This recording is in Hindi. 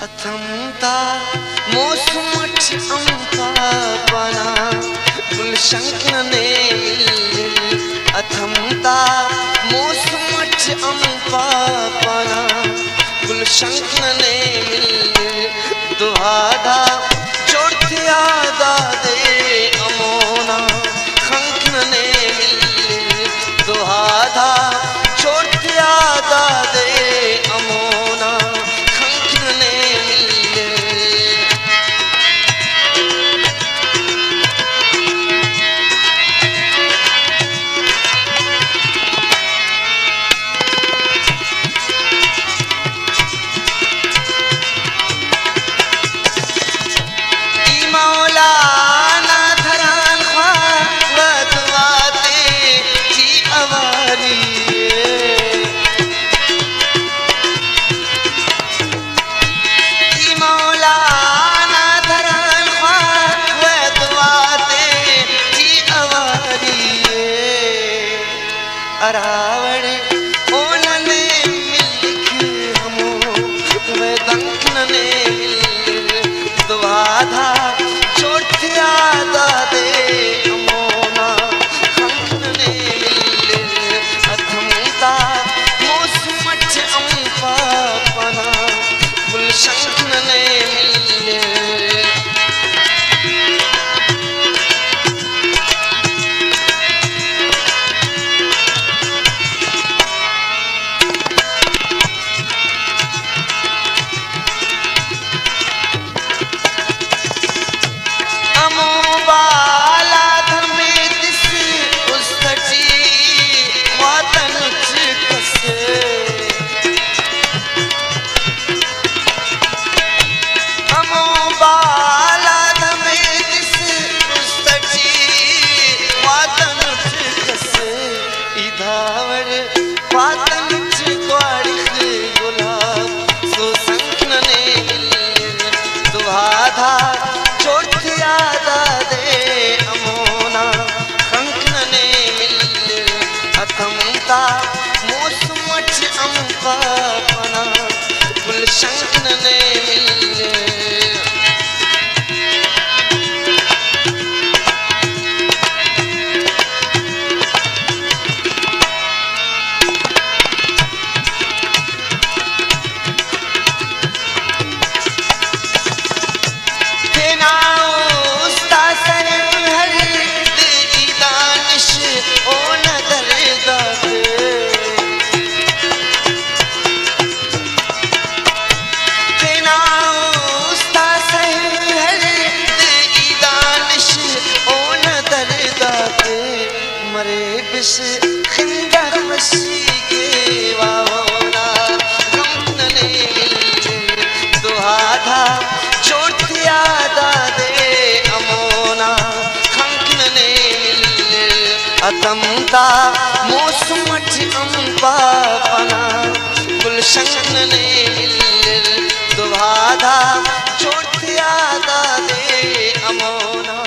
अथमता मौसमठ अंपा बना गुलशंकने अथमता मौसमठ अंपा बना गुलशंकने दुहादा चोरथिया दादे अमोना खंकने दुहादा चोरथिया दादे अमोना खंकने अरावण ओनने मिलख हमो वे दंकने दुआधा चोरथिया दादे अमोना खंकने अथमता मौसमठ अंपा पना गुलशंकने मौसमठ अंपा पना गुलशंकने खिंदर मसी के वावना खंकने दुहाधा चोरथिया दादे अमोना खंकने अथमता मौसमठ अंपा पना गुलशंकने दुहाधा चोरथिया दादे अमोना